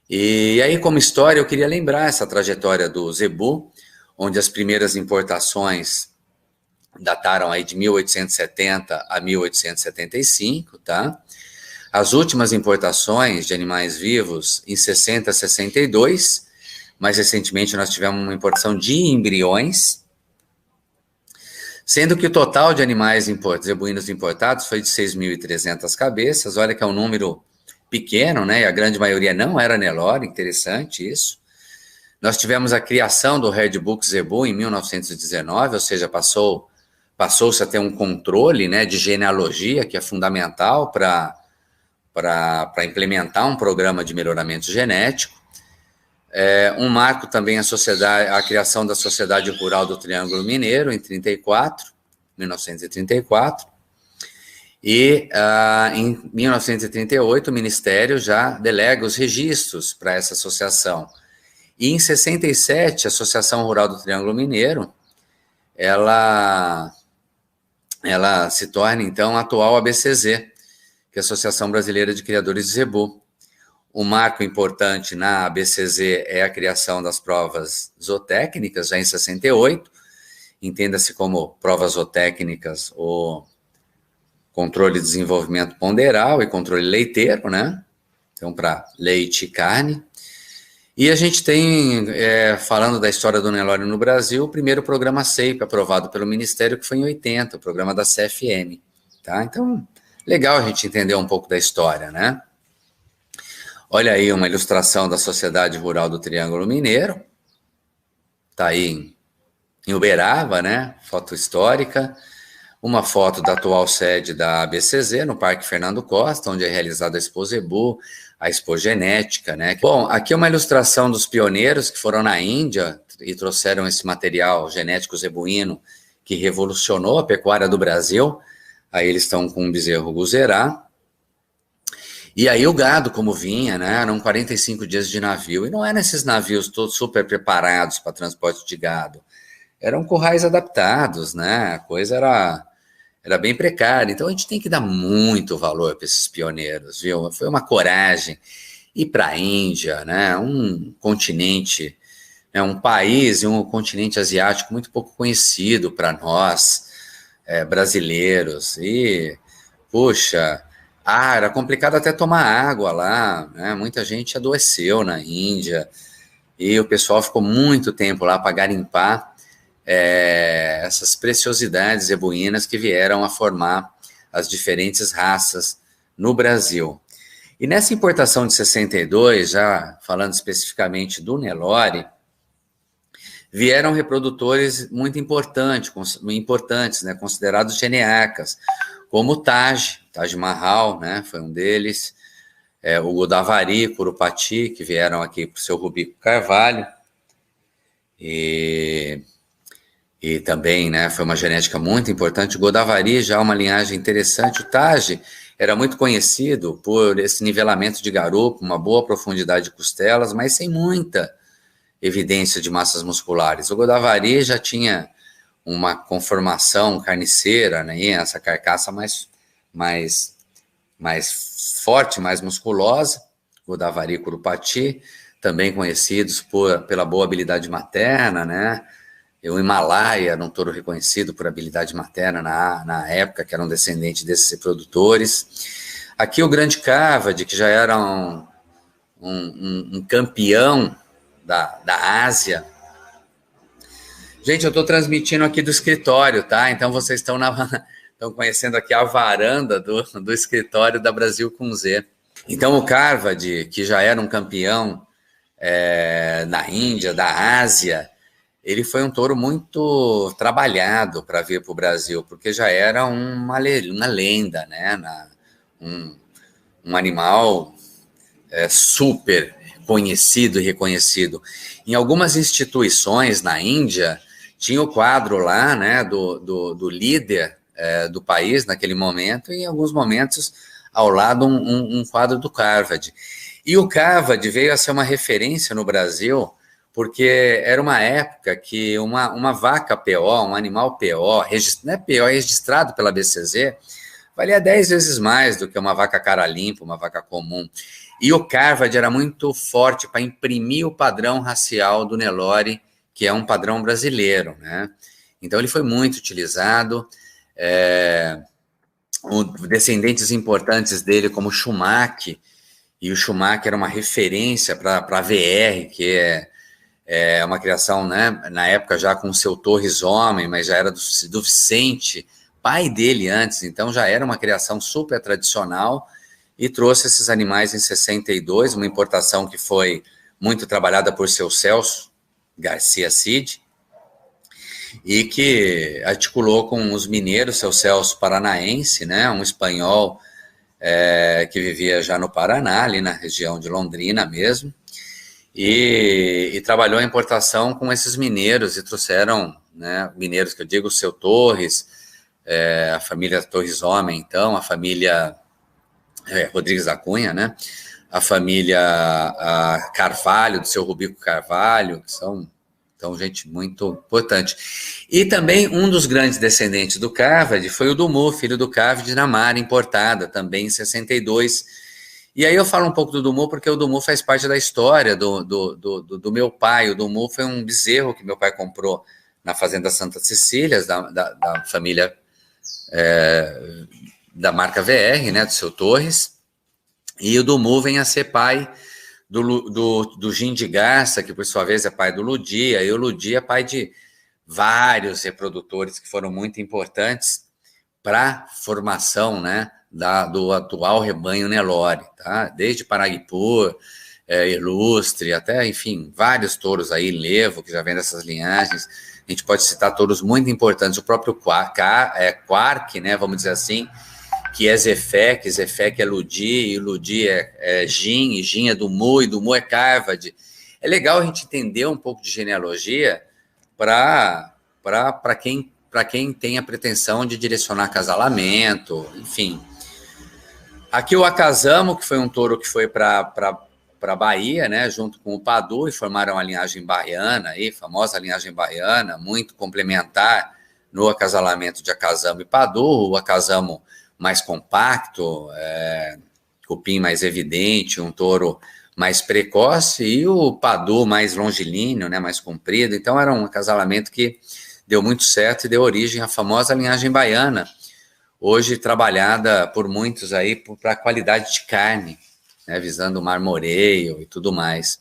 E aí, como história, eu queria lembrar essa trajetória do zebu, onde as primeiras importações dataram aí de 1870 a 1875, tá? As últimas importações de animais vivos em 60 a 62, mais recentemente nós tivemos uma importação de embriões, sendo que o total de animais zebuínos importados foi de 6.300 cabeças. Olha que é um número pequeno, né? E a grande maioria não era Nelore, interessante isso. Nós tivemos a criação do Red Book Zebu em 1919, ou seja, passou-se a ter um controle, né, de genealogia, que é fundamental para implementar um programa de melhoramento genético. Um marco também a criação da Sociedade Rural do Triângulo Mineiro, em 1934. E em 1938, o Ministério já delega os registros para essa associação. E em 67, a Associação Rural do Triângulo Mineiro, ela se torna, então, a atual ABCZ, que é a Associação Brasileira de Criadores de Zebu. Um marco importante na ABCZ é a criação das provas zootécnicas, já em 68, entenda-se como provas zootécnicas ou controle de desenvolvimento ponderal e controle leiteiro, né? Então, para leite e carne. E a gente tem, falando da história do Nelore no Brasil, o primeiro programa SEIP, aprovado pelo Ministério, que foi em 80, o programa da CFM. Tá? Então, legal a gente entender um pouco da história, né? Olha aí uma ilustração da Sociedade Rural do Triângulo Mineiro. Está aí em Uberaba, né? Foto histórica. Uma foto da atual sede da ABCZ, no Parque Fernando Costa, onde é realizada a Expo Zebu, a Expo Genética, né? Bom, aqui é uma ilustração dos pioneiros que foram na Índia e trouxeram esse material genético zebuíno que revolucionou a pecuária do Brasil. Aí eles estão com um bezerro guzerá. E aí o gado, como vinha, né? Eram 45 dias de navio. E não eram esses navios todos super preparados para transporte de gado. Eram currais adaptados, né? A coisa era bem precária. Então a gente tem que dar muito valor para esses pioneiros, viu? Foi uma coragem ir para a Índia, né? Um continente, né? Um país e um continente asiático muito pouco conhecido para nós, brasileiros. E, puxa, era complicado até tomar água lá, né? Muita gente adoeceu na Índia e o pessoal ficou muito tempo lá para garimpar essas preciosidades zebuínas que vieram a formar as diferentes raças no Brasil. E nessa importação de 62, já falando especificamente do Nelore, vieram reprodutores muito importantes, né, considerados geneacas, como o Taj Mahal, né, foi um deles, o Godavari, Curupati, que vieram aqui para o seu Rubico Carvalho, e também, né, foi uma genética muito importante. O Godavari já é uma linhagem interessante. O Taj era muito conhecido por esse nivelamento de garupa, uma boa profundidade de costelas, mas sem muita evidência de massas musculares. O Godavari já tinha uma conformação carniceira, né, essa carcaça mais forte, mais musculosa. Godavari e Curupati, também conhecidos pela boa habilidade materna, né? O Himalaia era um touro reconhecido por habilidade materna na época, que era um descendente desses reprodutores. Aqui o Grande Cavade, que já era um campeão da Ásia. Gente, eu estou transmitindo aqui do escritório, tá? Então vocês estão conhecendo aqui a varanda do escritório da Brasil com Z. Então o Cavade, que já era um campeão na Índia, da Ásia, ele foi um touro muito trabalhado para vir para o Brasil, porque já era uma lenda, né? Um animal super conhecido e reconhecido. Em algumas instituições na Índia, tinha o quadro lá, né, do líder do país naquele momento, e em alguns momentos ao lado um quadro do Cavade. E o Cavade veio a ser uma referência no Brasil, porque era uma época que uma vaca PO, um animal PO, não é PO, é registrado pela BCZ, valia 10 vezes mais do que uma vaca cara limpa, uma vaca comum. E o Carvard era muito forte para imprimir o padrão racial do Nelore, que é um padrão brasileiro, né? Então ele foi muito utilizado. Descendentes importantes dele, como Schumacher, e o Schumacher era uma referência para a VR, que é uma criação, né, na época já com o seu Torres Homem, mas já era do Vicente, pai dele antes, então já era uma criação super tradicional, e trouxe esses animais em 62, uma importação que foi muito trabalhada por seu Celso Garcia Cid, e que articulou com os mineiros, seu Celso paranaense, né, um espanhol que vivia já no Paraná, ali na região de Londrina mesmo, e trabalhou a importação com esses mineiros, e trouxeram, né, mineiros que eu digo, o seu Torres, a família Torres Homem, então, a família Rodrigues da Cunha, né, a família Carvalho, do seu Rubico Carvalho, que são, então, gente muito importante. E também um dos grandes descendentes do Carvard foi o Dumu, filho do Carvard, na Mara, importada, também em 62. E aí eu falo um pouco do Dumu, porque o Dumu faz parte da história do meu pai. O Dumu foi um bezerro que meu pai comprou na Fazenda Santa Cecília, da família da marca VR, né, do seu Torres. E o Dumu vem a ser pai do Jim de Garça, que por sua vez é pai do Ludi, e o Ludi é pai de vários reprodutores que foram muito importantes para a formação, né, do atual rebanho Nelore, tá? Desde Paraguipur, Ilustre, até, enfim, vários touros aí, Levo, que já vem dessas linhagens. A gente pode citar touros muito importantes, o próprio Quark, né, vamos dizer assim, que é Zefek é Ludi, e o Ludi é Jim, e Jim é Dumu, e Dumu é Carvard. É legal a gente entender um pouco de genealogia para quem tem a pretensão de direcionar acasalamento, enfim. Aqui o Akazamo, que foi um touro que foi para a Bahia, né, junto com o Padu, e formaram a linhagem baiana, aí, famosa linhagem baiana, muito complementar no acasalamento de Akazamo e Padu. O Akazamo mais compacto, cupim mais evidente, um touro mais precoce, e o Padu mais longilíneo, né, mais comprido. Então era um acasalamento que deu muito certo e deu origem à famosa linhagem baiana, hoje trabalhada por muitos aí para a qualidade de carne, né, visando o marmoreio e tudo mais.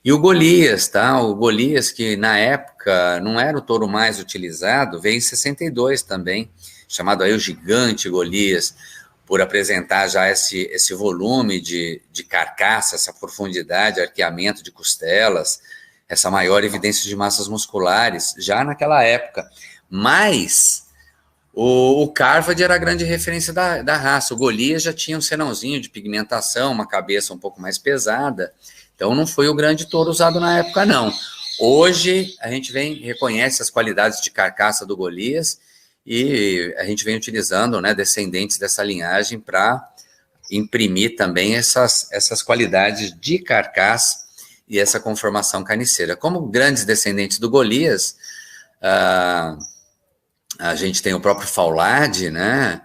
E o Golias, tá? O Golias, que na época não era o touro mais utilizado, veio em 62 também, chamado aí o Gigante Golias, por apresentar já esse volume de carcaça, essa profundidade, arqueamento de costelas, essa maior evidência de massas musculares, já naquela época. Mas o Carvard era a grande referência da raça. O Golias já tinha um senãozinho de pigmentação, uma cabeça um pouco mais pesada, então não foi o grande touro usado na época, não. Hoje a gente reconhece as qualidades de carcaça do Golias, e a gente vem utilizando, né, descendentes dessa linhagem para imprimir também essas qualidades de carcaça e essa conformação carniceira. Como grandes descendentes do Golias, a gente tem o próprio Faulade, né,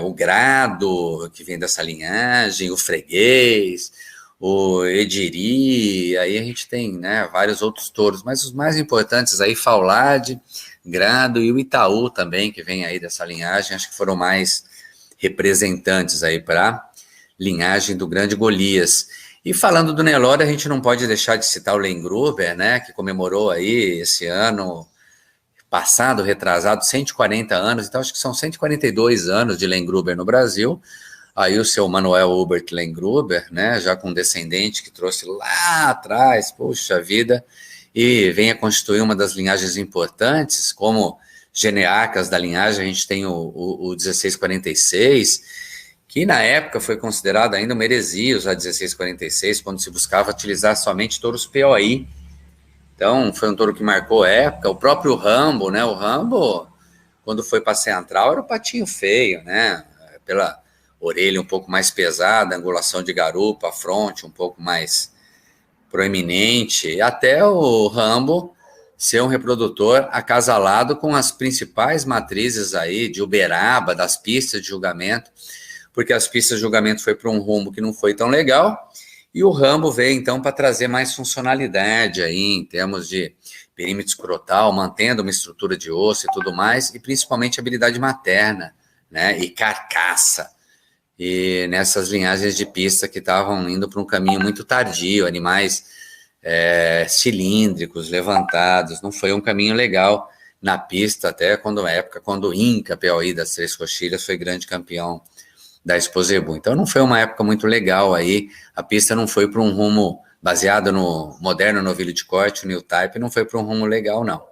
o Grado, que vem dessa linhagem, o Freguês, o Ediri, aí a gente tem, né, vários outros touros, mas os mais importantes aí, Faulade, Grado e o Itaú também, que vem aí dessa linhagem, acho que foram mais representantes aí para a linhagem do grande Golias. E falando do Nelore, a gente não pode deixar de citar o Lengruber, né, que comemorou aí esse ano passado, retrasado, 140 anos, então acho que são 142 anos de Lengruber no Brasil. Aí o seu Manuel Hubert Lengruber, né, já com um descendente que trouxe lá atrás, poxa vida, e vem a constituir uma das linhagens importantes, como genearcas da linhagem. A gente tem o 1646, que na época foi considerado ainda uma heresia usar 1646, quando se buscava utilizar somente touros POI. Então, foi um touro que marcou a época. O próprio Rambo, né, o Rambo, quando foi para Central, era o patinho feio, né, pela orelha um pouco mais pesada, angulação de garupa, a fronte um pouco mais proeminente, até o Rambo ser um reprodutor acasalado com as principais matrizes aí de Uberaba, das pistas de julgamento, porque as pistas de julgamento foi para um rumo que não foi tão legal, e o Rambo veio então para trazer mais funcionalidade aí em termos de perímetro escrotal, mantendo uma estrutura de osso e tudo mais, e principalmente habilidade materna, né, e carcaça. E nessas linhagens de pista que estavam indo para um caminho muito tardio, animais cilíndricos, levantados, não foi um caminho legal na pista, até quando o Inca POI das Três Coxilhas foi grande campeão da Exposebu. Então não foi uma época muito legal aí, a pista não foi para um rumo baseado no moderno novilho de corte, o new type, não foi para um rumo legal não.